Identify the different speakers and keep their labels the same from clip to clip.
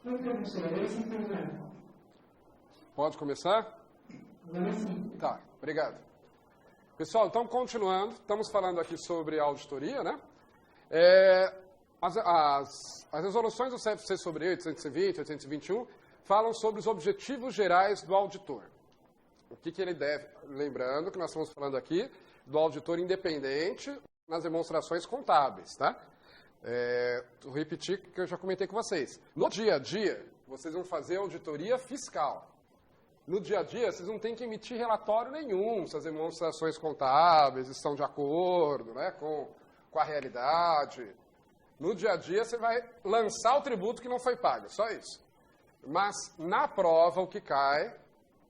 Speaker 1: Oi, professor, agora sim, professor.
Speaker 2: Pode começar?
Speaker 1: Agora sim.
Speaker 2: Tá, obrigado. Pessoal, então continuando, estamos falando aqui sobre auditoria, né? As resoluções do CFC sobre 820, 821 falam sobre os objetivos gerais do auditor. O que ele deve... Lembrando que nós estamos falando aqui do auditor independente nas demonstrações contábeis, tá? Vou repetir o que eu já comentei com vocês. No dia a dia, vocês vão fazer auditoria fiscal. No dia a dia, vocês não têm que emitir relatório nenhum se as demonstrações contábeis estão de acordo, né, com a realidade. No dia a dia, você vai lançar o tributo que não foi pago, só isso. Mas, na prova, o que cai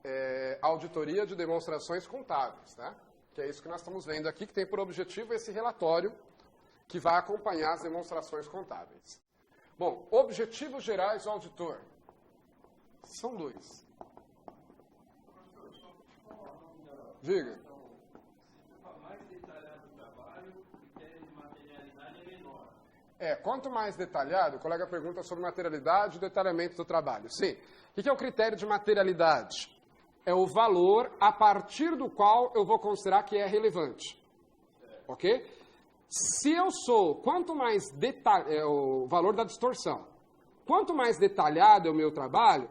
Speaker 2: é auditoria de demonstrações contábeis, tá? Que é isso que nós estamos vendo aqui, que tem por objetivo esse relatório que vai acompanhar as demonstrações contábeis. Bom, objetivos gerais do auditor. São dois. Diga. Quanto mais detalhado, o colega pergunta sobre materialidade e detalhamento do trabalho. Sim. O que é o critério de materialidade? É o valor a partir do qual eu vou considerar que é relevante. Ok? Se eu sou, quanto mais detalhado, o valor da distorção, quanto mais detalhado é o meu trabalho,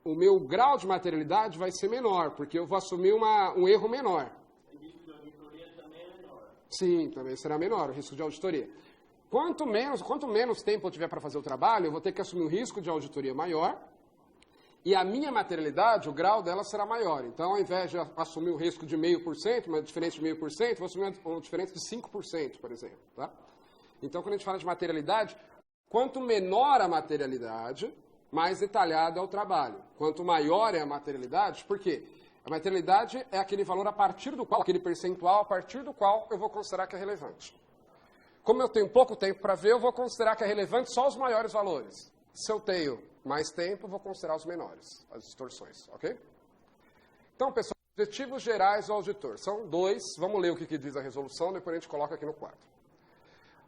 Speaker 2: o meu grau de materialidade vai ser menor, porque eu vou assumir um erro menor.
Speaker 3: O risco de auditoria também é menor.
Speaker 2: Sim, também será menor o risco de auditoria. Quanto menos tempo eu tiver para fazer o trabalho, eu vou ter que assumir um risco de auditoria maior, e a minha materialidade, o grau dela será maior. Então, ao invés de assumir um risco de 0,5%, uma diferença de 0,5%, vou assumir uma diferença de 5%, por exemplo. Tá? Então, quando a gente fala de materialidade, quanto menor a materialidade, mais detalhado é o trabalho. Quanto maior é a materialidade, por quê? A materialidade é aquele valor a partir do qual, aquele percentual a partir do qual eu vou considerar que é relevante. Como eu tenho pouco tempo para ver, eu vou considerar que é relevante só os maiores valores. Se eu tenho mais tempo, eu vou considerar os menores, as distorções, ok? Então, pessoal, objetivos gerais do auditor. São dois, vamos ler o que diz a resolução, depois a gente coloca aqui no quadro.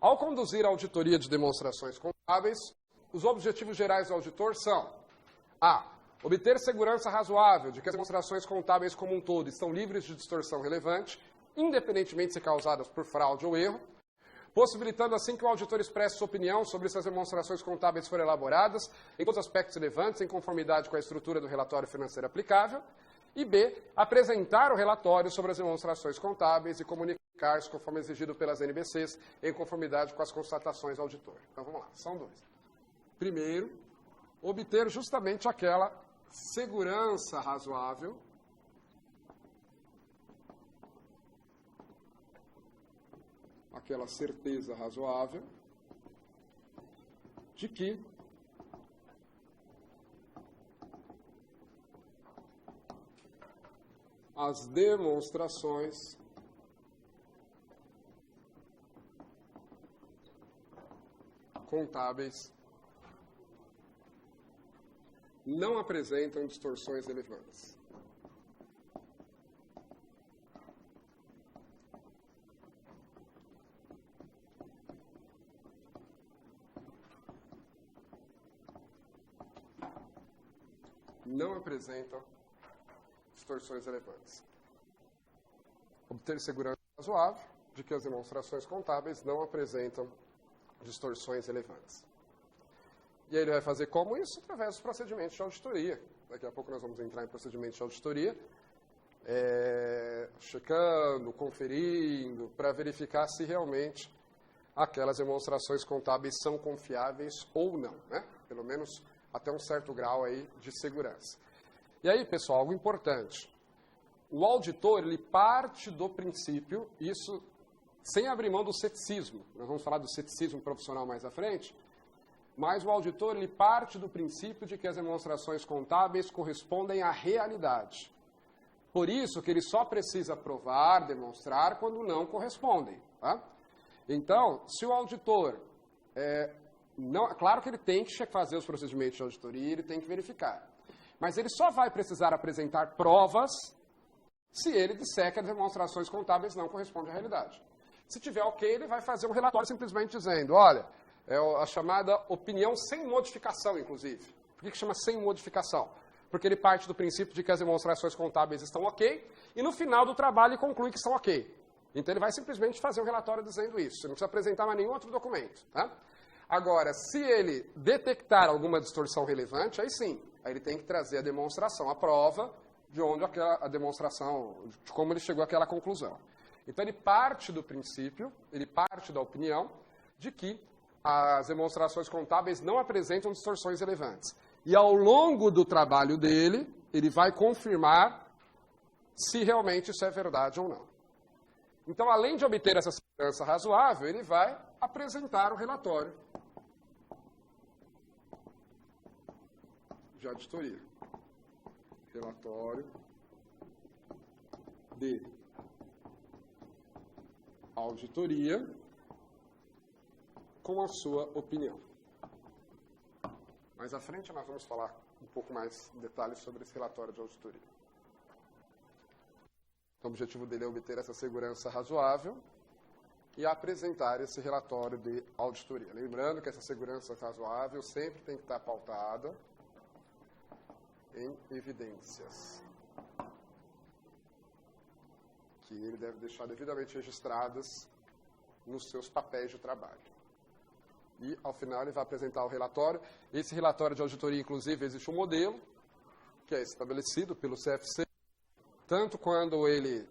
Speaker 2: Ao conduzir a auditoria de demonstrações contábeis, os objetivos gerais do auditor são: A. Obter segurança razoável de que as demonstrações contábeis como um todo estão livres de distorção relevante, independentemente de ser causadas por fraude ou erro, possibilitando assim que o auditor expresse sua opinião sobre se as demonstrações contábeis forem elaboradas em todos os aspectos relevantes, em conformidade com a estrutura do relatório financeiro aplicável. E B. Apresentar o relatório sobre as demonstrações contábeis e comunicar-se conforme exigido pelas NBCs, em conformidade com as constatações do auditor. Então vamos lá, são dois. Primeiro, obter justamente aquela segurança razoável aquela certeza razoável de que as demonstrações contábeis não apresentam distorções relevantes. Não apresentam distorções relevantes. Obter segurança razoável de que as demonstrações contábeis não apresentam distorções relevantes. E aí ele vai fazer como isso? Através dos procedimentos de auditoria. Daqui a pouco nós vamos entrar em procedimentos de auditoria, checando, conferindo, para verificar se realmente aquelas demonstrações contábeis são confiáveis ou não, né? Pelo menos até um certo grau aí de segurança. E aí, pessoal, algo importante. O auditor, ele parte do princípio, isso sem abrir mão do ceticismo, nós vamos falar do ceticismo profissional mais à frente, mas o auditor, ele parte do princípio de que as demonstrações contábeis correspondem à realidade. Por isso que ele só precisa provar, demonstrar, quando não correspondem. Tá? Então, se o auditor... claro que ele tem que fazer os procedimentos de auditoria, ele tem que verificar. Mas ele só vai precisar apresentar provas se ele disser que as demonstrações contábeis não correspondem à realidade. Se tiver ok, ele vai fazer um relatório simplesmente dizendo, olha, É a chamada opinião sem modificação, inclusive. Por que chama sem modificação? Porque ele parte do princípio de que as demonstrações contábeis estão ok, e no final do trabalho ele conclui que estão ok. Então ele vai simplesmente fazer um relatório dizendo isso. Você não precisa apresentar mais nenhum outro documento. Tá? Agora, se ele detectar alguma distorção relevante, aí sim, aí ele tem que trazer a demonstração, a prova de onde a demonstração, de como ele chegou àquela conclusão. Então ele parte do princípio, ele parte da opinião de que as demonstrações contábeis não apresentam distorções relevantes. E ao longo do trabalho dele, ele vai confirmar se realmente isso é verdade ou não. Então, além de obter essa segurança razoável, ele vai apresentar o relatório de auditoria. Relatório de auditoria com a sua opinião. Mais à frente nós vamos falar um pouco mais em detalhes sobre esse relatório de auditoria. Então, o objetivo dele é obter essa segurança razoável e apresentar esse relatório de auditoria. Lembrando que essa segurança razoável sempre tem que estar pautada em evidências, que ele deve deixar devidamente registradas nos seus papéis de trabalho. E, ao final, ele vai apresentar o relatório. Esse relatório de auditoria, inclusive, existe um modelo que é estabelecido pelo CFC, tanto quando ele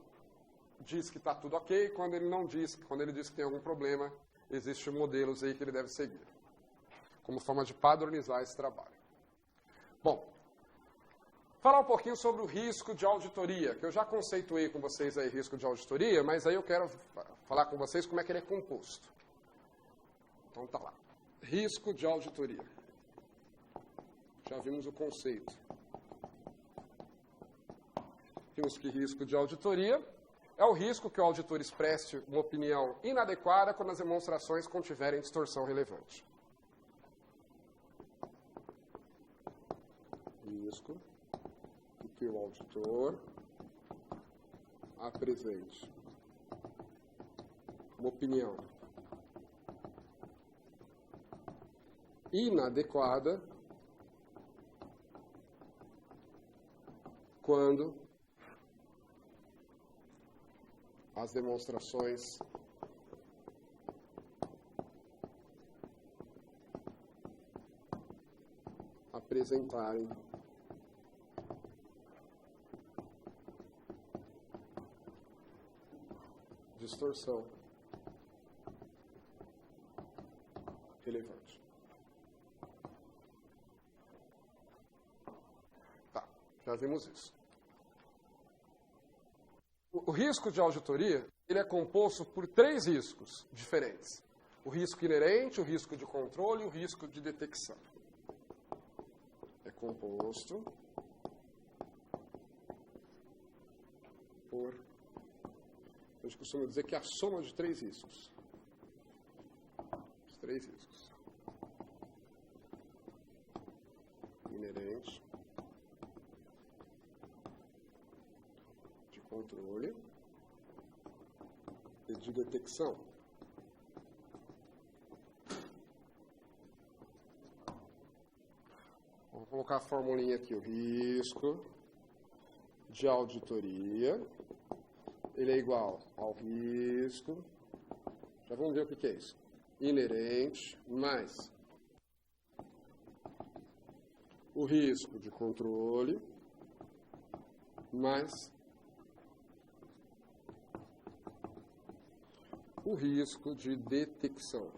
Speaker 2: diz que está tudo ok, quando ele não diz, quando ele diz que tem algum problema, existem modelos aí que ele deve seguir, como forma de padronizar esse trabalho. Bom, falar um pouquinho sobre o risco de auditoria, que eu já conceituei com vocês aí risco de auditoria, mas aí eu quero falar com vocês como é que ele é composto. Então tá lá. Risco de auditoria. Já vimos o conceito. Vimos que risco de auditoria é o risco que o auditor expresse uma opinião inadequada quando as demonstrações contiverem distorção relevante. Risco que o auditor apresente uma opinião inadequada quando as demonstrações apresentarem distorção relevante. Tá, já vimos isso. O risco de auditoria, ele é composto por 3 riscos diferentes. O risco inerente, o risco de controle e o risco de detecção. É composto por... A gente costuma dizer que é a soma de 3 riscos. Os 3 riscos. Inerente, de controle e de detecção. Vou colocar a formulinha aqui. O risco de auditoria, ele é igual ao risco, já vamos ver o que é isso, inerente, mais o risco de controle, mais o risco de detecção.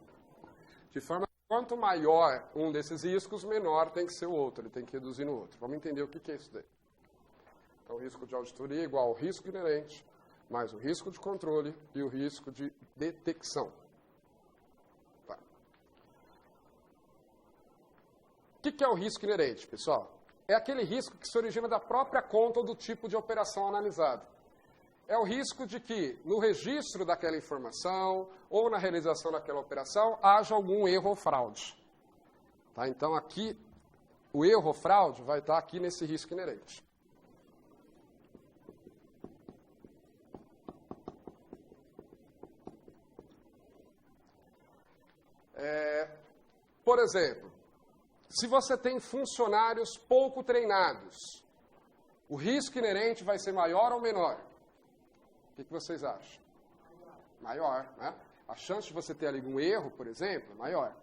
Speaker 2: De forma que quanto maior um desses riscos, menor tem que ser o outro, ele tem que reduzir no outro. Vamos entender o que é isso daí. Então, o risco de auditoria é igual ao risco inerente, mais o risco de controle e o risco de detecção. Tá. O que é o risco inerente, pessoal? É aquele risco que se origina da própria conta ou do tipo de operação analisada. É o risco de que, no registro daquela informação ou na realização daquela operação, haja algum erro ou fraude. Tá? Então, aqui, o erro ou fraude vai estar aqui nesse risco inerente. exemplo, se você tem funcionários pouco treinados, o risco inerente vai ser maior ou menor? O que vocês acham? Maior, né? A chance de você ter ali um erro, por exemplo, é maior.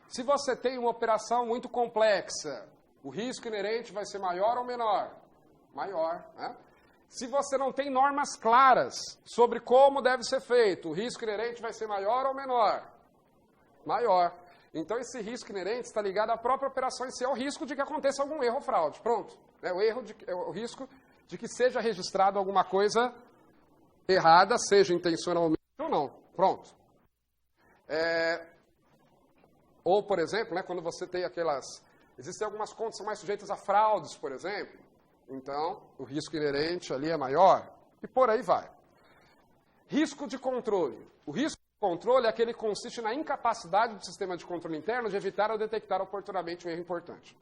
Speaker 2: Se você tem uma operação muito complexa, o risco inerente vai ser maior ou menor? Maior, né? Se você não tem normas claras sobre como deve ser feito, o risco inerente vai ser maior ou menor? Maior. Então, esse risco inerente está ligado à própria operação em si, ao risco de que aconteça algum erro ou fraude. Pronto. É o risco de que seja registrado alguma coisa errada, seja intencionalmente ou não. Pronto. Ou, por exemplo, né, quando você tem aquelas... Existem algumas contas que são mais sujeitas a fraudes, por exemplo. Então, o risco inerente ali é maior. E por aí vai. Risco de controle. O risco de controle é aquele que consiste na incapacidade do sistema de controle interno de evitar ou detectar oportunamente um erro importante.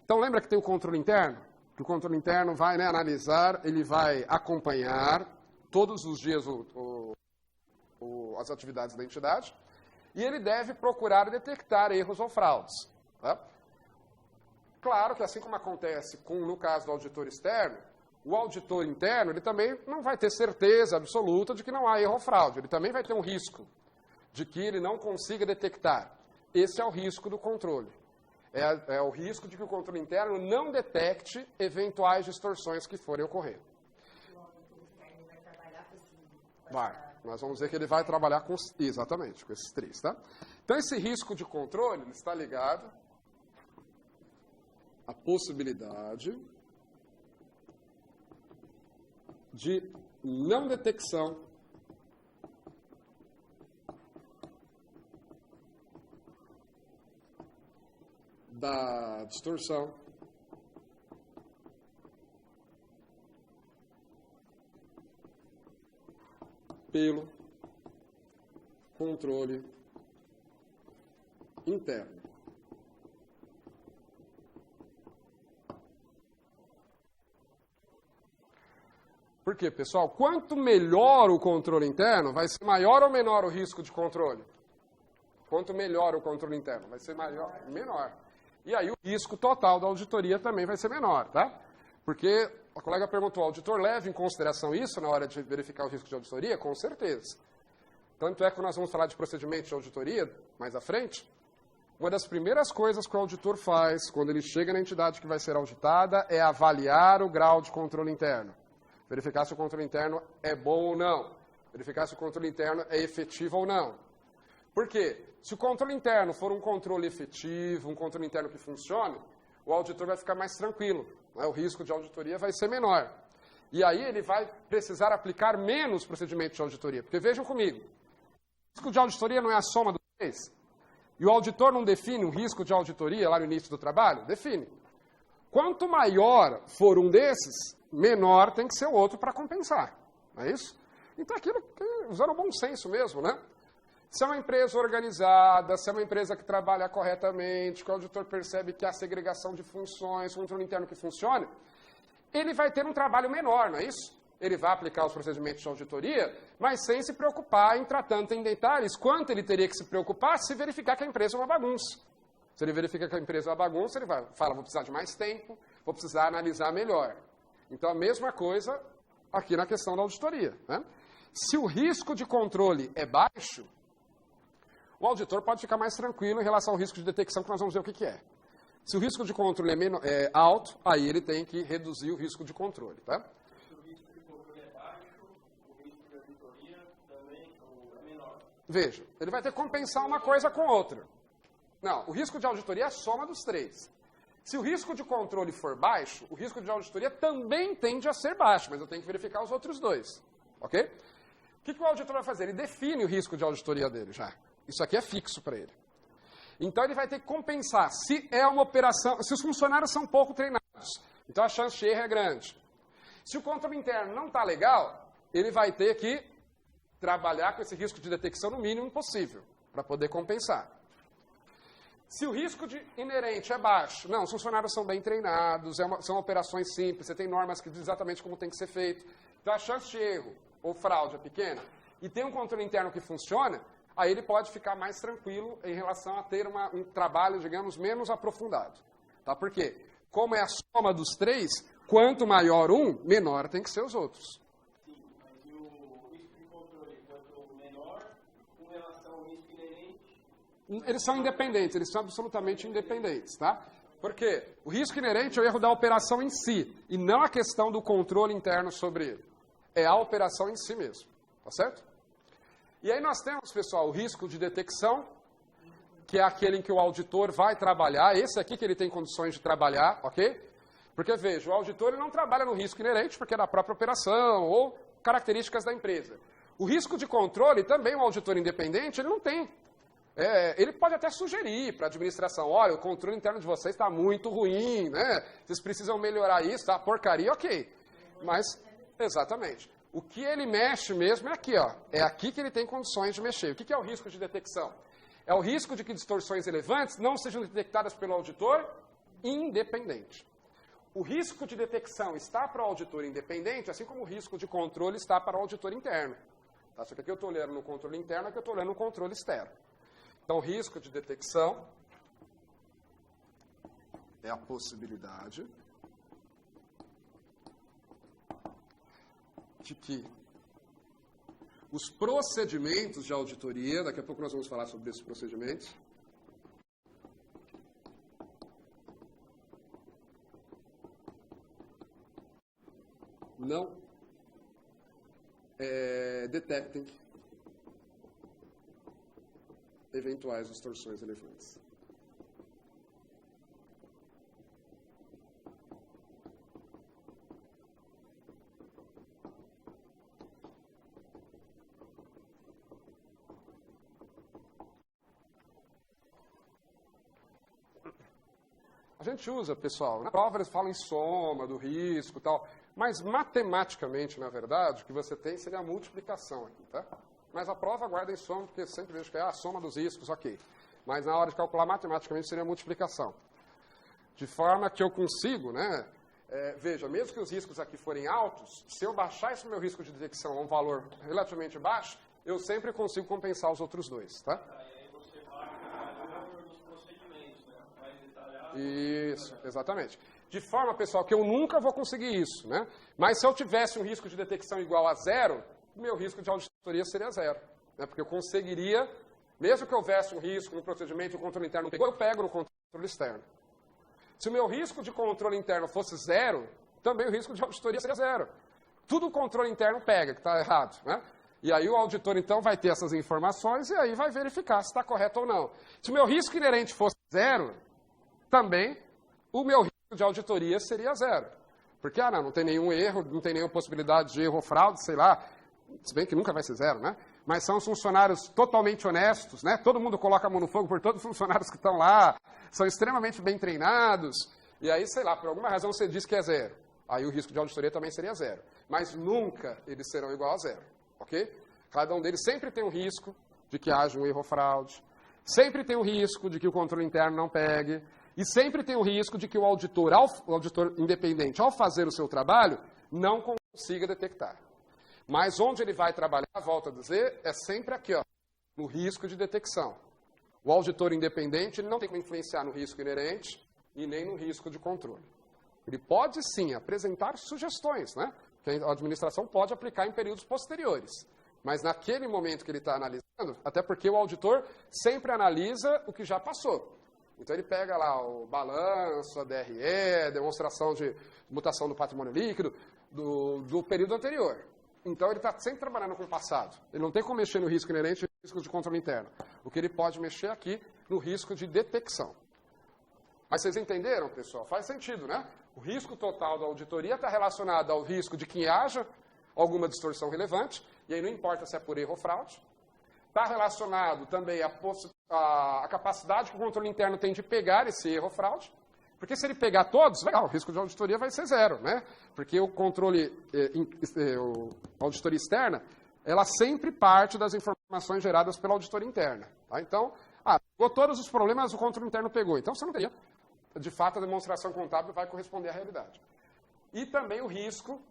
Speaker 2: Então, lembra que tem o controle interno? Que o controle interno vai, né, analisar, ele vai acompanhar todos os dias as atividades da entidade e ele deve procurar detectar erros ou fraudes. Tá? Claro que assim como acontece no caso do auditor externo, o auditor interno ele também não vai ter certeza absoluta de que não há erro ou fraude. Ele também vai ter um risco de que ele não consiga detectar. Esse é o risco do controle. É o risco de que o controle interno não detecte eventuais distorções que forem ocorrer. Vai. Nós vamos ver que ele vai trabalhar com... Exatamente, com esses três, tá? Então, esse risco de controle está ligado à possibilidade de não detecção da distorção pelo controle interno. Por quê, pessoal? Quanto melhor o controle interno, vai ser maior ou menor o risco de controle? Quanto melhor o controle interno, vai ser maior, menor. E aí o risco total da auditoria também vai ser menor, tá? Porque a colega perguntou, o auditor leva em consideração isso na hora de verificar o risco de auditoria? Com certeza. Tanto é que nós vamos falar de procedimentos de auditoria mais à frente. Uma das primeiras coisas que o auditor faz quando ele chega na entidade que vai ser auditada é avaliar o grau de controle interno. Verificar se o controle interno é bom ou não. Verificar se o controle interno é efetivo ou não. Por quê? Se o controle interno for um controle efetivo, um controle interno que funcione, o auditor vai ficar mais tranquilo. Né? O risco de auditoria vai ser menor. E aí ele vai precisar aplicar menos procedimentos de auditoria. Porque vejam comigo, o risco de auditoria não é a soma dos três? E o auditor não define o risco de auditoria lá no início do trabalho? Define. Quanto maior for um desses, menor tem que ser o outro para compensar. Não é isso? Então aquilo, usando o bom senso mesmo, né? Se é uma empresa organizada, se é uma empresa que trabalha corretamente, que o auditor percebe que há segregação de funções, um controle interno que funcione, ele vai ter um trabalho menor, não é isso? Ele vai aplicar os procedimentos de auditoria, mas sem se preocupar em tratar tanto em detalhes quanto ele teria que se preocupar se verificar que a empresa é uma bagunça. Se ele verifica que a empresa é uma bagunça, ele fala, vou precisar de mais tempo, vou precisar analisar melhor. Então, a mesma coisa aqui na questão da auditoria. Né? Se o risco de controle é baixo, o auditor pode ficar mais tranquilo em relação ao risco de detecção, que nós vamos ver o que é. Se o risco de controle é alto, aí ele tem que reduzir o risco de controle. Tá?
Speaker 3: Se o risco de controle é baixo, o risco de auditoria também é menor.
Speaker 2: Veja, ele vai ter que compensar uma coisa com outra. Não, o risco de auditoria é a soma dos três. Se o risco de controle for baixo, o risco de auditoria também tende a ser baixo, mas eu tenho que verificar os outros dois. Ok? O que o auditor vai fazer? Ele define o risco de auditoria dele já. Isso aqui é fixo para ele. Então ele vai ter que compensar se é uma operação, se os funcionários são pouco treinados. Então a chance de erro é grande. Se o controle interno não está legal, ele vai ter que trabalhar com esse risco de detecção no mínimo possível, para poder compensar. Se o risco inerente é baixo, não, os funcionários são bem treinados, são operações simples, você tem normas que dizem exatamente como tem que ser feito. Então a chance de erro ou fraude é pequena, e tem um controle interno que funciona, aí ele pode ficar mais tranquilo em relação a ter um trabalho, digamos, menos aprofundado. Tá? Por quê? Como é a soma dos três, quanto maior um, menor tem que ser os outros.
Speaker 3: Sim, mas e o risco de controle, quanto menor, com relação ao risco inerente?
Speaker 2: Eles são independentes, eles são absolutamente independentes, tá? Porque o risco inerente é o erro da operação em si, e não a questão do controle interno sobre ele. É a operação em si mesmo, tá certo? E aí nós temos, pessoal, o risco de detecção, que é aquele em que o auditor vai trabalhar, esse aqui que ele tem condições de trabalhar, ok? Porque, veja, o auditor ele não trabalha no risco inerente, porque é da própria operação ou características da empresa. O risco de controle, também o auditor independente, ele não tem. Ele pode até sugerir para a administração, olha, o controle interno de vocês está muito ruim, né? Vocês precisam melhorar isso, tá? Porcaria, ok. Mas, exatamente. O que ele mexe mesmo é aqui, ó. É aqui que ele tem condições de mexer. O que é o risco de detecção? É o risco de que distorções relevantes não sejam detectadas pelo auditor independente. O risco de detecção está para o auditor independente, assim como o risco de controle está para o auditor interno. Tá? Só que aqui eu estou olhando no controle interno, aqui eu estou olhando no controle externo. Então, o risco de detecção é a possibilidade de que os procedimentos de auditoria, daqui a pouco nós vamos falar sobre esses procedimentos, não detectem eventuais distorções relevantes. A gente usa, pessoal, na prova eles falam em soma, do risco e tal, mas matematicamente, na verdade, o que você tem seria a multiplicação aqui, tá? Mas a prova guarda em soma, porque sempre vejo que é a soma dos riscos, ok. Mas na hora de calcular matematicamente seria a multiplicação. De forma que eu consigo, né? Veja, mesmo que os riscos aqui forem altos, se eu baixar esse meu risco de detecção a um valor relativamente baixo, eu sempre consigo compensar os outros dois, tá? Isso, exatamente. De forma, pessoal, que eu nunca vou conseguir isso, né? Mas se eu tivesse um risco de detecção igual a zero, o meu risco de auditoria seria zero. Né? Porque eu conseguiria, mesmo que houvesse um risco no procedimento, o controle interno não pegou, eu pego no controle externo. Se o meu risco de controle interno fosse zero, também o risco de auditoria seria zero. Tudo o controle interno pega, que está errado, né? E aí o auditor, então, vai ter essas informações e aí vai verificar se está correto ou não. Se o meu risco inerente fosse zero, também o meu risco de auditoria seria zero. Porque, não tem nenhum erro, não tem nenhuma possibilidade de erro ou fraude, sei lá, se bem que nunca vai ser zero, né? Mas são os funcionários totalmente honestos, né? Todo mundo coloca a mão no fogo por todos os funcionários que estão lá, são extremamente bem treinados, e aí, sei lá, por alguma razão você diz que é zero. Aí o risco de auditoria também seria zero. Mas nunca eles serão igual a zero, ok? Cada um deles sempre tem um risco de que haja um erro ou fraude, sempre tem o risco de que o controle interno não pegue, e sempre tem o risco de que o auditor independente, ao fazer o seu trabalho, não consiga detectar. Mas onde ele vai trabalhar, volto a dizer, é sempre aqui, ó, no risco de detecção. O auditor independente ele não tem como influenciar no risco inerente e nem no risco de controle. Ele pode, sim, apresentar sugestões, né? Que a administração pode aplicar em períodos posteriores. Mas naquele momento que ele está analisando, até porque o auditor sempre analisa o que já passou. Então ele pega lá o balanço, a DRE, demonstração de mutação do patrimônio líquido do período anterior. Então ele está sempre trabalhando com o passado. Ele não tem como mexer no risco inerente e no risco de controle interno. O que ele pode mexer aqui no risco de detecção. Mas vocês entenderam, pessoal? Faz sentido, né? O risco total da auditoria está relacionado ao risco de que haja alguma distorção relevante, e aí não importa se é por erro ou fraude. Está relacionado também a capacidade que o controle interno tem de pegar esse erro ou fraude. Porque se ele pegar todos, legal, o risco de auditoria vai ser zero, né? Porque o controle, a auditoria externa, ela sempre parte das informações geradas pela auditoria interna. Tá? Então, pegou todos os problemas, o controle interno pegou. Então, você não teria, de fato, a demonstração contábil vai corresponder à realidade. E também o risco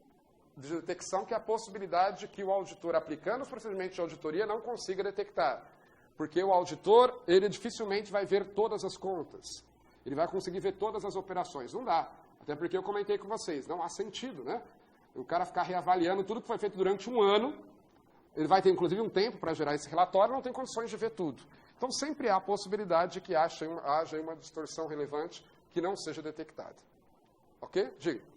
Speaker 2: de detecção, que é a possibilidade de que o auditor, aplicando os procedimentos de auditoria, não consiga detectar. Porque o auditor, ele dificilmente vai ver todas as contas. Ele vai conseguir ver todas as operações. Não dá. Até porque eu comentei com vocês, não há sentido, né? O cara ficar reavaliando tudo que foi feito durante um ano, ele vai ter, inclusive, um tempo para gerar esse relatório, não tem condições de ver tudo. Então, sempre há a possibilidade de que haja uma distorção relevante que não seja detectada. Ok? Diga.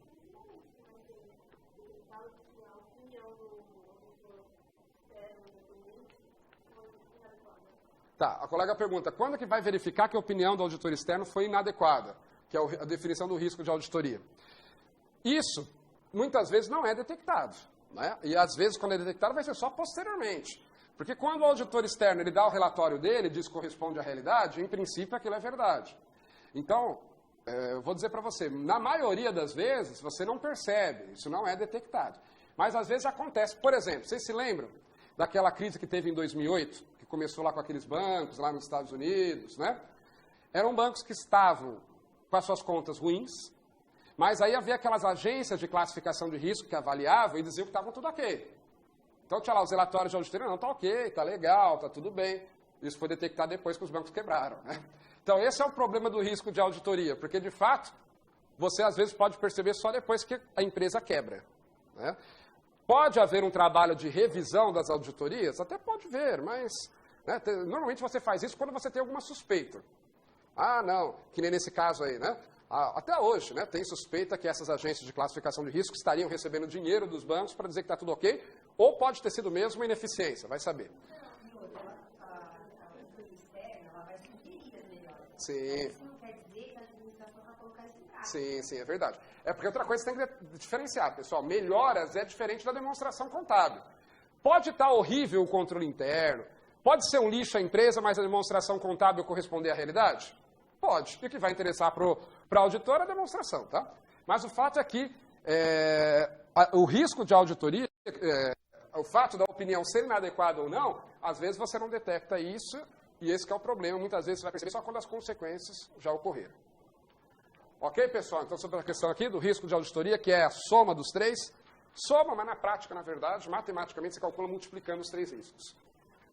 Speaker 2: Tá, a colega pergunta, quando que vai verificar que a opinião do auditor externo foi inadequada? Que é a definição do risco de auditoria. Isso, muitas vezes, não é detectado. Né? E, às vezes, quando é detectado, vai ser só posteriormente. Porque quando o auditor externo ele dá o relatório dele, diz que corresponde à realidade, em princípio, aquilo é verdade. Então, eu vou dizer para você, na maioria das vezes, você não percebe, isso não é detectado. Mas, às vezes, acontece. Por exemplo, vocês se lembram daquela crise que teve em 2008, que começou lá com aqueles bancos, lá nos Estados Unidos, né? Eram bancos que estavam com as suas contas ruins, mas aí havia aquelas agências de classificação de risco que avaliavam e diziam que estavam tudo ok. Então tinha lá os relatórios de auditoria, não, está ok, está legal, está tudo bem. Isso foi detectado depois que os bancos quebraram, né? Então esse é o problema do risco de auditoria, porque de fato, você às vezes pode perceber só depois que a empresa quebra, né? Pode haver um trabalho de revisão das auditorias? Até pode ver, mas né, normalmente você faz isso quando você tem alguma suspeita. Ah, não, que nem nesse caso aí, né? Até hoje, né, tem suspeita que essas agências de classificação de risco estariam recebendo dinheiro dos bancos para dizer que está tudo ok, ou pode ter sido mesmo uma ineficiência, vai saber. Sim. Sim, é verdade. É porque outra coisa que você tem que diferenciar, pessoal. Melhoras é diferente da demonstração contábil. Pode estar horrível o controle interno, pode ser um lixo a empresa, mas a demonstração contábil corresponder à realidade? Pode. E o que vai interessar para o auditor é a demonstração, tá? Mas o fato é que o risco de auditoria, o fato da opinião ser inadequada ou não, às vezes você não detecta isso, e esse que é o problema. Muitas vezes você vai perceber só quando as consequências já ocorreram. Ok, pessoal? Então, sobre a questão aqui do risco de auditoria, que é a soma dos três. Soma, mas na prática, na verdade, matematicamente, você calcula multiplicando os três riscos.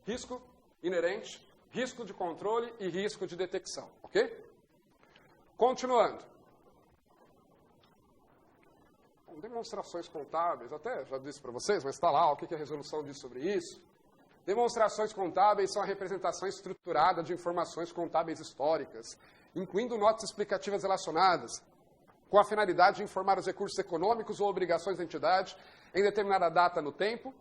Speaker 2: Risco inerente, risco de controle e risco de detecção. Ok? Continuando. Bom, demonstrações contábeis, até já disse para vocês, mas está lá, o que a resolução diz sobre isso. Demonstrações contábeis são a representação estruturada de informações contábeis históricas, incluindo notas explicativas relacionadas com a finalidade de informar os recursos econômicos ou obrigações da entidade em determinada data no tempo,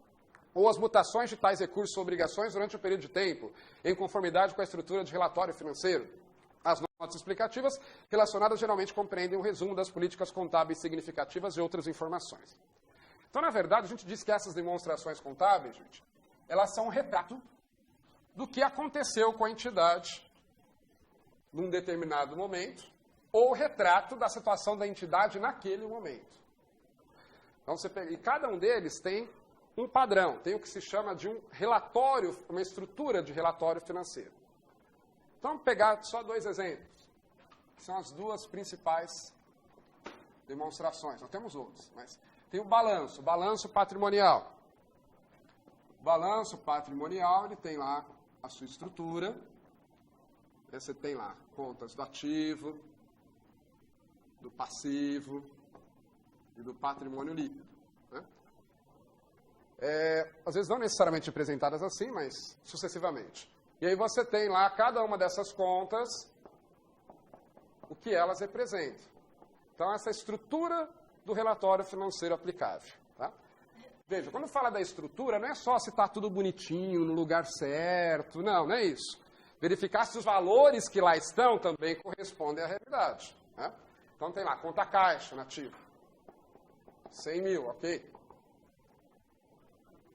Speaker 2: ou as mutações de tais recursos ou obrigações durante um período de tempo, em conformidade com a estrutura de relatório financeiro. As notas explicativas relacionadas geralmente compreendem um resumo das políticas contábeis significativas e outras informações. Então, na verdade, a gente diz que essas demonstrações contábeis, gente, elas são um retrato do que aconteceu com a entidade num determinado momento, ou retrato da situação da entidade naquele momento. Então, e cada um deles tem um padrão, tem o que se chama de um relatório, uma estrutura de relatório financeiro. Então, vamos pegar só dois exemplos, que são as duas principais demonstrações. Nós temos outros, mas tem o balanço patrimonial. O balanço patrimonial, ele tem lá a sua estrutura. Você tem lá contas do ativo, do passivo e do patrimônio líquido. Né? Às vezes não necessariamente apresentadas assim, mas sucessivamente. E aí você tem lá cada uma dessas contas, o que elas representam. Então, essa estrutura do relatório financeiro aplicável. Tá? Veja, quando fala da estrutura, não é só se está tudo bonitinho, no lugar certo. Não é isso. Verificar se os valores que lá estão também correspondem à realidade. Né? Então tem lá, conta caixa nativa. 100 mil, ok?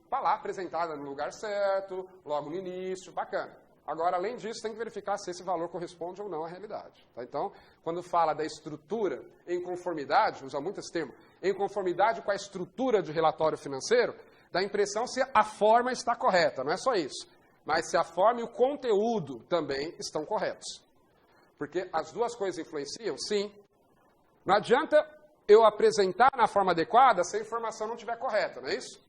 Speaker 2: Está lá apresentada no lugar certo, logo no início, bacana. Agora, além disso, tem que verificar se esse valor corresponde ou não à realidade. Tá? Então, quando fala da estrutura em conformidade, usa muito esse termo, em conformidade com a estrutura de relatório financeiro, dá a impressão se a forma está correta, não é só isso. Mas se a forma e o conteúdo também estão corretos. Porque as duas coisas influenciam, sim. Não adianta eu apresentar na forma adequada se a informação não estiver correta, não é isso?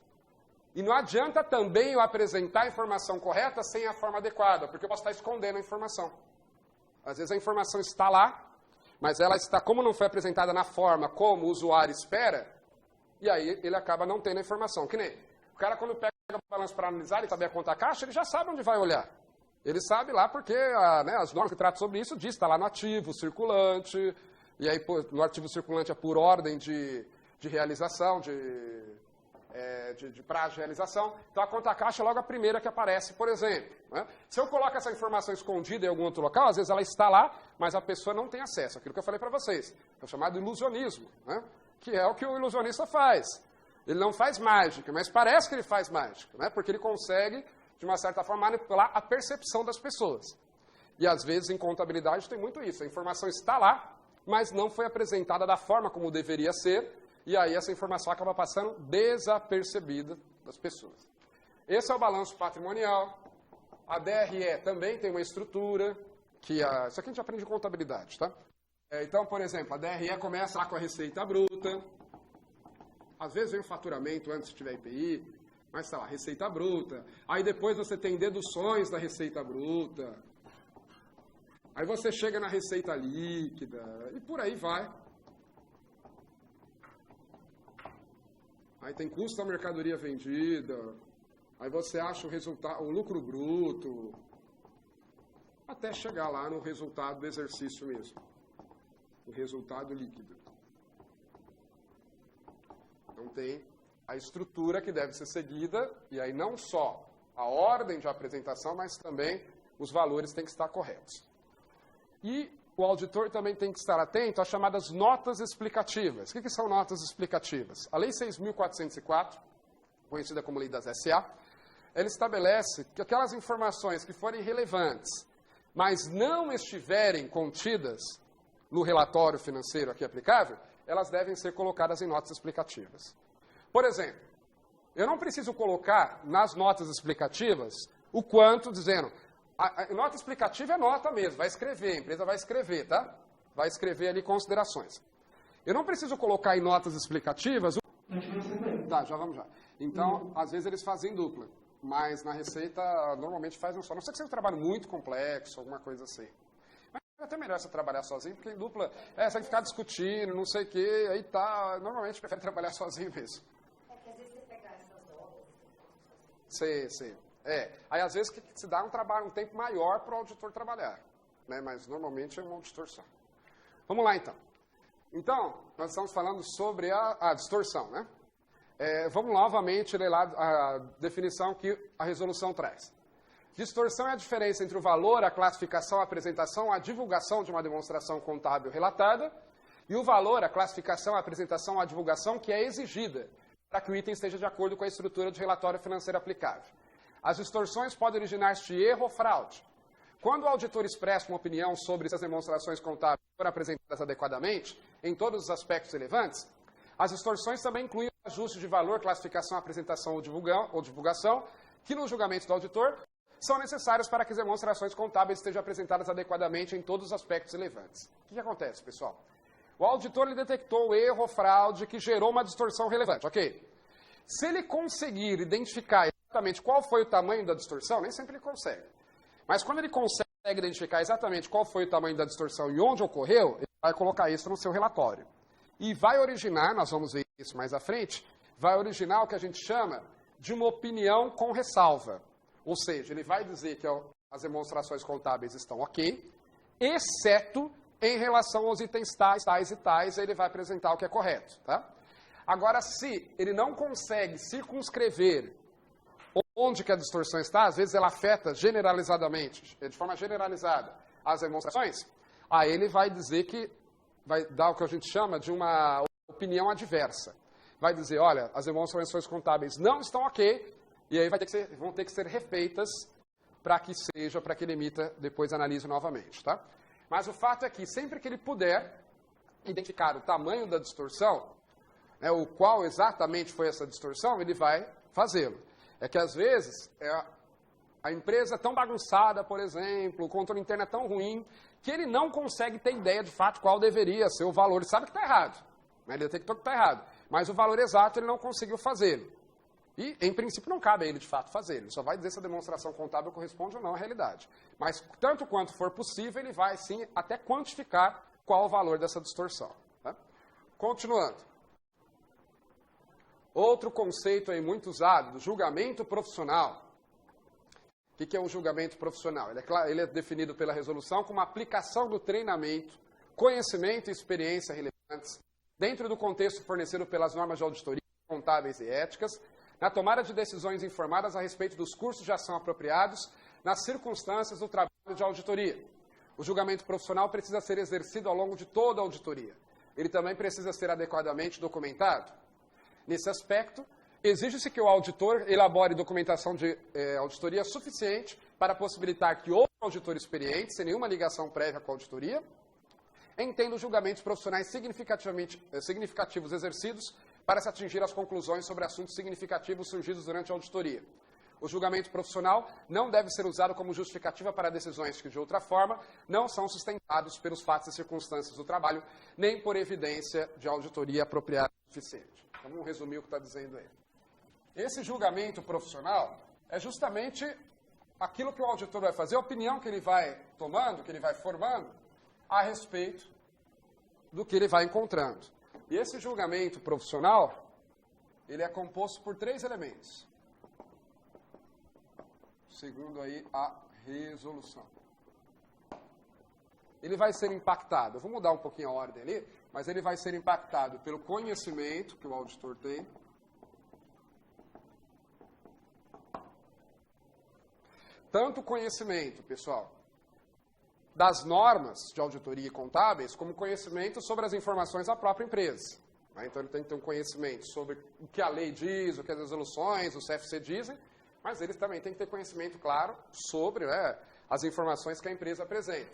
Speaker 2: E não adianta também eu apresentar a informação correta sem a forma adequada, porque eu posso estar escondendo a informação. Às vezes a informação está lá, mas ela está, como não foi apresentada na forma como o usuário espera, e aí ele acaba não tendo a informação. Que nem o cara, quando pega o balanço para analisar e saber a conta caixa, ele já sabe onde vai olhar. Ele sabe lá porque as normas que tratam sobre isso diz, está lá no ativo circulante, e aí no ativo circulante é por ordem de realização, de prazo de realização. Então a conta caixa é logo a primeira que aparece, por exemplo. Né? Se eu coloco essa informação escondida em algum outro local, às vezes ela está lá, mas a pessoa não tem acesso. Aquilo que eu falei para vocês. É o chamado ilusionismo, né? Que é o que o ilusionista faz. Ele não faz mágica, mas parece que ele faz mágica, né? Porque ele consegue, de uma certa forma, manipular a percepção das pessoas. E às vezes em contabilidade tem muito isso. A informação está lá, mas não foi apresentada da forma como deveria ser, e aí essa informação acaba passando desapercebida das pessoas. Esse é o balanço patrimonial. A DRE também tem uma estrutura, isso aqui a gente aprende em contabilidade, tá? Então, por exemplo, a DRE começa lá com a receita bruta. Às vezes vem o faturamento antes se tiver IPI, mas está lá, receita bruta. Aí depois você tem deduções da receita bruta. Aí você chega na receita líquida e por aí vai. Aí tem custo da mercadoria vendida. Aí você acha o lucro bruto. Até chegar lá no resultado do exercício mesmo. O resultado líquido. Então tem a estrutura que deve ser seguida, e aí não só a ordem de apresentação, mas também os valores têm que estar corretos. E o auditor também tem que estar atento às chamadas notas explicativas. O que são notas explicativas? A Lei 6.404, conhecida como Lei das SA, ela estabelece que aquelas informações que forem relevantes, mas não estiverem contidas no relatório financeiro aqui aplicável, elas devem ser colocadas em notas explicativas. Por exemplo, eu não preciso colocar nas notas explicativas o quanto, dizendo, a nota explicativa é nota mesmo, vai escrever, a empresa vai escrever, tá? Vai escrever ali considerações. Eu não preciso colocar em notas explicativas... Tá, já vamos já. Então, às vezes eles fazem dupla, mas na receita normalmente fazem só. Não sei que seja um trabalho muito complexo, alguma coisa assim. É até melhor você trabalhar sozinho, porque em dupla, você tem que ficar discutindo, não sei o quê, aí tá, normalmente prefere trabalhar sozinho mesmo.
Speaker 4: É que às vezes você pegar essas obras...
Speaker 2: Sei. Aí às vezes que se dá um tempo maior para o auditor trabalhar, né? Mas normalmente é uma distorção. Vamos lá então. Então, nós estamos falando sobre a distorção, né? Vamos novamente ler lá a definição que a resolução traz. Distorção é a diferença entre o valor, a classificação, a apresentação, a divulgação de uma demonstração contábil relatada e o valor, a classificação, a apresentação, a divulgação que é exigida para que o item esteja de acordo com a estrutura de relatório financeiro aplicável. As distorções podem originar-se de erro ou fraude. Quando o auditor expressa uma opinião sobre se as demonstrações contábeis foram apresentadas adequadamente, em todos os aspectos relevantes, as distorções também incluem ajustes de valor, classificação, apresentação ou divulgação, que no julgamento do auditor são necessários para que as demonstrações contábeis estejam apresentadas adequadamente em todos os aspectos relevantes. O que acontece, pessoal? O auditor ele detectou o erro ou fraude que gerou uma distorção relevante, ok? Se ele conseguir identificar exatamente qual foi o tamanho da distorção, nem sempre ele consegue. Mas quando ele consegue identificar exatamente qual foi o tamanho da distorção e onde ocorreu, ele vai colocar isso no seu relatório. E vai originar, nós vamos ver isso mais à frente, vai originar o que a gente chama de uma opinião com ressalva. Ou seja, ele vai dizer que as demonstrações contábeis estão ok, exceto em relação aos itens tais e tais, ele vai apresentar o que é correto. Tá? Agora, se ele não consegue circunscrever onde que a distorção está, às vezes ela afeta generalizadamente, de forma generalizada, as demonstrações, aí ele vai dizer que, vai dar o que a gente chama de uma opinião adversa. Vai dizer, olha, as demonstrações contábeis não estão ok, e aí vão ter que ser refeitas para que ele emita, depois analise novamente. Tá? Mas o fato é que sempre que ele puder identificar o tamanho da distorção, né, o qual exatamente foi essa distorção, ele vai fazê-lo. É que às vezes a empresa é tão bagunçada, por exemplo, o controle interno é tão ruim, que ele não consegue ter ideia de fato qual deveria ser o valor. Ele sabe que está errado, né? Ele detectou que está errado, mas o valor exato ele não conseguiu fazê-lo. E, em princípio, não cabe a ele, de fato, fazer. Ele só vai dizer se a demonstração contábil corresponde ou não à realidade. Mas, tanto quanto for possível, ele vai, sim, até quantificar qual o valor dessa distorção. Tá? Continuando. Outro conceito aí muito usado, do julgamento profissional. O que é um julgamento profissional? Ele é definido pela resolução como a aplicação do treinamento, conhecimento e experiência relevantes dentro do contexto fornecido pelas normas de auditoria, contábeis e éticas, na tomada de decisões informadas a respeito dos cursos de ação apropriados nas circunstâncias do trabalho de auditoria. O julgamento profissional precisa ser exercido ao longo de toda a auditoria. Ele também precisa ser adequadamente documentado. Nesse aspecto, exige-se que o auditor elabore documentação de auditoria suficiente para possibilitar que outro auditor experiente, sem nenhuma ligação prévia com a auditoria, entenda os julgamentos profissionais significativos exercidos para se atingir as conclusões sobre assuntos significativos surgidos durante a auditoria. O julgamento profissional não deve ser usado como justificativa para decisões que, de outra forma, não são sustentados pelos fatos e circunstâncias do trabalho, nem por evidência de auditoria apropriada e suficiente. Então, vamos resumir o que está dizendo aí. Esse julgamento profissional é justamente aquilo que o auditor vai fazer, a opinião que ele vai tomando, que ele vai formando, a respeito do que ele vai encontrando. E esse julgamento profissional, ele é composto por 3 elementos, segundo aí a resolução. Ele vai ser impactado, eu vou mudar um pouquinho a ordem ali, mas ele vai ser impactado pelo conhecimento que o auditor tem, tanto conhecimento, pessoal, das normas de auditoria e contábeis, como conhecimento sobre as informações da própria empresa. Então, ele tem que ter um conhecimento sobre o que a lei diz, o que as resoluções, o CFC dizem, mas eles também têm que ter conhecimento, claro, sobre as informações que a empresa apresenta.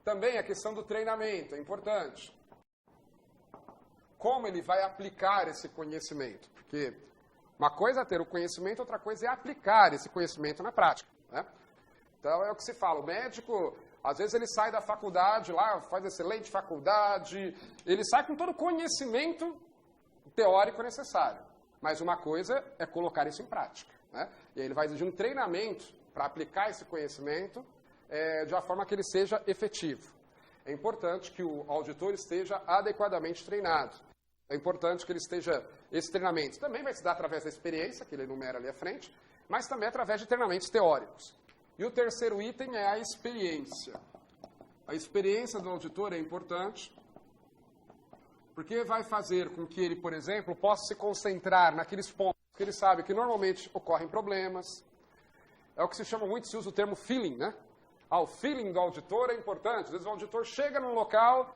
Speaker 2: Também a questão do treinamento é importante. Como ele vai aplicar esse conhecimento? Porque uma coisa é ter o conhecimento, outra coisa é aplicar esse conhecimento na prática. Né? Então, é o que se fala. O médico, às vezes, ele sai da faculdade lá, faz excelente faculdade, ele sai com todo o conhecimento teórico necessário. Mas uma coisa é colocar isso em prática. Né? E aí ele vai exigir um treinamento para aplicar esse conhecimento de uma forma que ele seja efetivo. É importante que o auditor esteja adequadamente treinado. É importante que ele esteja... Esse treinamento também vai se dar através da experiência, que ele enumera ali à frente, mas também através de treinamentos teóricos. E o terceiro item é a experiência. A experiência do auditor é importante, porque vai fazer com que ele, por exemplo, possa se concentrar naqueles pontos que ele sabe que normalmente ocorrem problemas. É o que se chama muito, se usa o termo feeling, né? O feeling do auditor é importante. Às vezes o auditor chega num local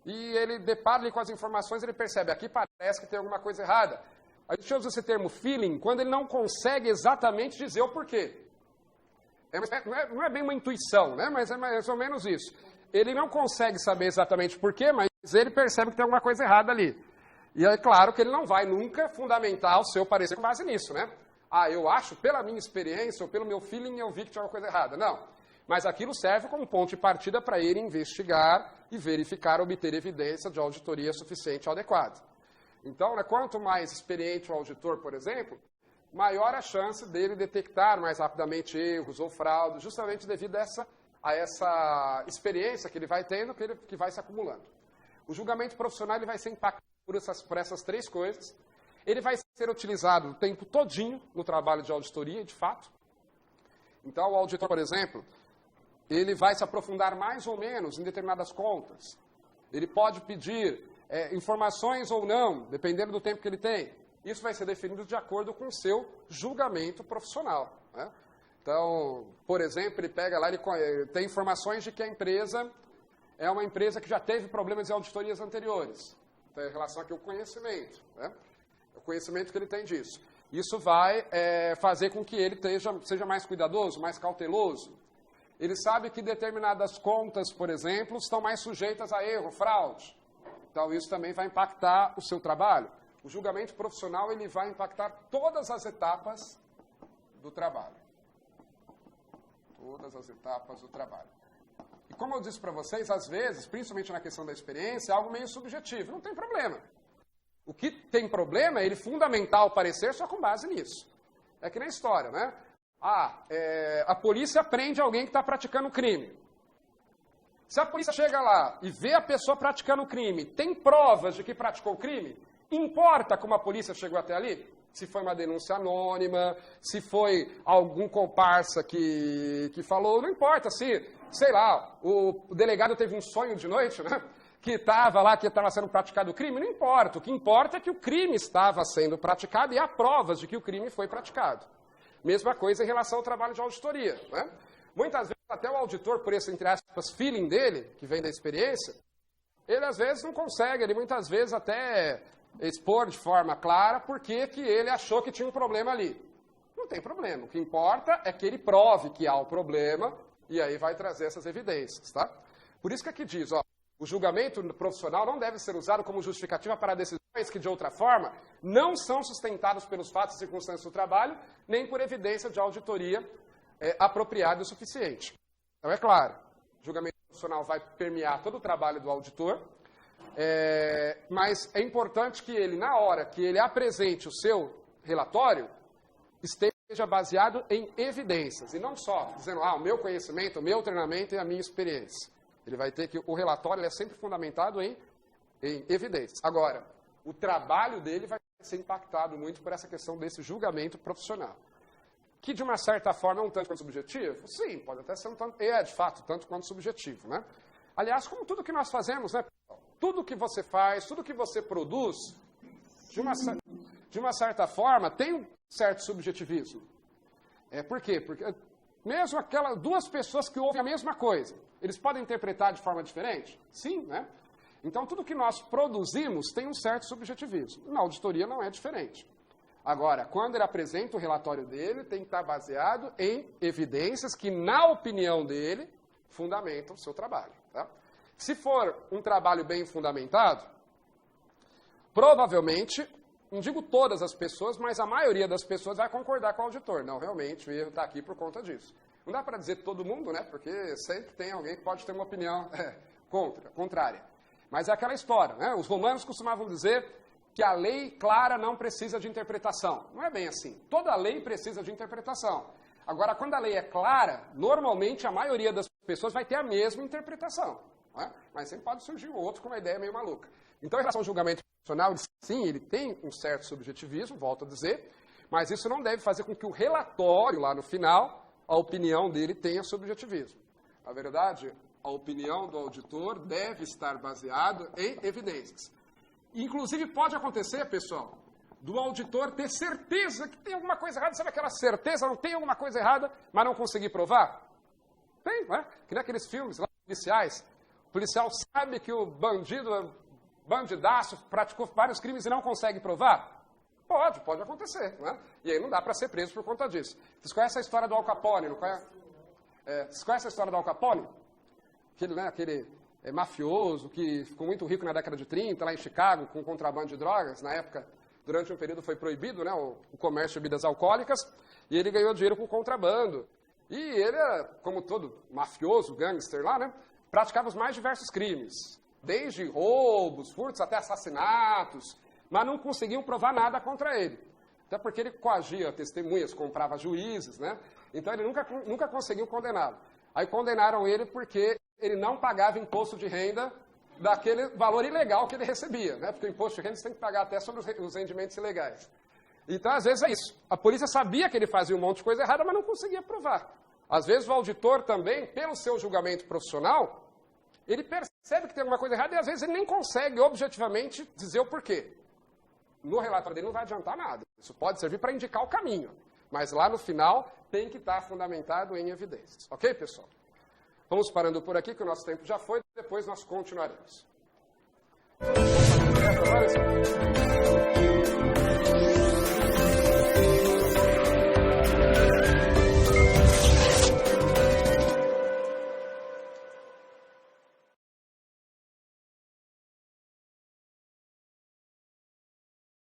Speaker 2: e ele depara com as informações, ele percebe, aqui parece que tem alguma coisa errada. A gente usa esse termo feeling quando ele não consegue exatamente dizer o porquê. Não é bem uma intuição, né? Mas é mais ou menos isso. Ele não consegue saber exatamente porquê, mas ele percebe que tem alguma coisa errada ali. E é claro que ele não vai nunca fundamentar o seu parecer com base nisso, né? Eu acho, pela minha experiência ou pelo meu feeling, eu vi que tinha alguma coisa errada. Não. Mas aquilo serve como ponto de partida para ele investigar e verificar, obter evidência de auditoria suficiente e adequada. Então, quanto mais experiente o auditor, por exemplo, maior a chance dele detectar mais rapidamente erros ou fraudes, justamente devido a essa experiência que ele vai tendo, que vai se acumulando. O julgamento profissional ele vai ser impactado por essas 3 coisas. Ele vai ser utilizado o tempo todinho no trabalho de auditoria, de fato. Então, o auditor, por exemplo, ele vai se aprofundar mais ou menos em determinadas contas. Ele pode pedir informações ou não, dependendo do tempo que ele tem. Isso vai ser definido de acordo com o seu julgamento profissional. Né? Então, por exemplo, ele pega lá, ele tem informações de que a empresa é uma empresa que já teve problemas em auditorias anteriores. Então, em relação aqui ao conhecimento. Né? O conhecimento que ele tem disso. Isso vai fazer com que ele seja mais cuidadoso, mais cauteloso. Ele sabe que determinadas contas, por exemplo, estão mais sujeitas a erro, fraude. Então, isso também vai impactar o seu trabalho. O julgamento profissional ele vai impactar todas as etapas do trabalho. Todas as etapas do trabalho. E como eu disse para vocês, às vezes, principalmente na questão da experiência, é algo meio subjetivo. Não tem problema. O que tem problema é ele fundamentar o parecer só com base nisso. É que nem história, né? A polícia prende alguém que está praticando crime. Se a polícia chega lá e vê a pessoa praticando o crime, tem provas de que praticou o crime, importa como a polícia chegou até ali? Se foi uma denúncia anônima, se foi algum comparsa que falou, não importa. Se, sei lá, o delegado teve um sonho de noite, né? Que estava sendo praticado o crime, não importa. O que importa é que o crime estava sendo praticado e há provas de que o crime foi praticado. Mesma coisa em relação ao trabalho de auditoria, né? Muitas vezes, até o auditor, por esse, entre aspas, feeling dele, que vem da experiência, ele às vezes não consegue, ele muitas vezes até expor de forma clara por que ele achou que tinha um problema ali. Não tem problema. O que importa é que ele prove que há o problema e aí vai trazer essas evidências, tá? Por isso que aqui diz, o julgamento profissional não deve ser usado como justificativa para decisões que, de outra forma, não são sustentadas pelos fatos e circunstâncias do trabalho, nem por evidência de auditoria apropriada o suficiente. Então, é claro, o julgamento profissional vai permear todo o trabalho do auditor, mas é importante que ele, na hora que ele apresente o seu relatório, esteja baseado em evidências, e não só dizendo, o meu conhecimento, o meu treinamento e a minha experiência. Ele vai ter que, o relatório é sempre fundamentado em evidências. Agora, o trabalho dele vai ser impactado muito por essa questão desse julgamento profissional. Que, de uma certa forma, é um tanto quanto subjetivo? Sim, pode até ser um tanto, de fato, tanto quanto subjetivo, né? Aliás, como tudo que nós fazemos, né? Tudo que você faz, tudo que você produz, de uma certa forma, tem um certo subjetivismo. Por quê? Porque mesmo aquelas duas pessoas que ouvem a mesma coisa, eles podem interpretar de forma diferente? Sim, né? Então, tudo que nós produzimos tem um certo subjetivismo. Na auditoria não é diferente. Agora, quando ele apresenta o relatório dele, tem que estar baseado em evidências que, na opinião dele, fundamentam o seu trabalho. Tá? Se for um trabalho bem fundamentado, provavelmente, não digo todas as pessoas, mas a maioria das pessoas vai concordar com o auditor. Não, realmente, o erro está aqui por conta disso. Não dá para dizer todo mundo, né? Porque sempre tem alguém que pode ter uma opinião contrária. Mas é aquela história, né? Os romanos costumavam dizer que a lei clara não precisa de interpretação. Não é bem assim. Toda lei precisa de interpretação. Agora, quando a lei é clara, normalmente a maioria das pessoas vai ter a mesma interpretação. Não é? Mas sempre pode surgir um outro com uma ideia meio maluca. Então, em relação ao julgamento profissional, sim, ele tem um certo subjetivismo, volto a dizer, mas isso não deve fazer com que o relatório, lá no final, a opinião dele tenha subjetivismo. Na verdade, a opinião do auditor deve estar baseada em evidências. Inclusive, pode acontecer, pessoal, do auditor ter certeza que tem alguma coisa errada. Sabe aquela certeza, não tem alguma coisa errada, mas não conseguir provar? Tem, não é? Que nem aqueles filmes lá, policiais. O policial sabe que o bandidaço praticou vários crimes e não consegue provar? Pode acontecer, não é? E aí não dá para ser preso por conta disso. Vocês conhecem a história do Al Capone, não conhecem? Vocês conhecem a história do Al Capone? Aquele mafioso que ficou muito rico na década de 30, lá em Chicago, com contrabando de drogas. Na época, durante um período foi proibido, né, o comércio de bebidas alcoólicas, e ele ganhou dinheiro com contrabando. E ele, como todo mafioso, gangster lá, né, praticava os mais diversos crimes. Desde roubos, furtos, até assassinatos, mas não conseguiam provar nada contra ele. Até porque ele coagia testemunhas, comprava juízes, né? Então ele nunca conseguiu condená-lo. Aí condenaram ele porque ele não pagava imposto de renda daquele valor ilegal que ele recebia, né? Porque o imposto de renda você tem que pagar até sobre os rendimentos ilegais. Então, às vezes é isso. A polícia sabia que ele fazia um monte de coisa errada, mas não conseguia provar. Às vezes o auditor também, pelo seu julgamento profissional, ele percebe que tem alguma coisa errada e às vezes ele nem consegue objetivamente dizer o porquê. No relatório dele não vai adiantar nada. Isso pode servir para indicar o caminho. Mas lá no final tem que estar fundamentado em evidências. Ok, pessoal? Vamos parando por aqui, que o nosso tempo já foi. Depois nós continuaremos.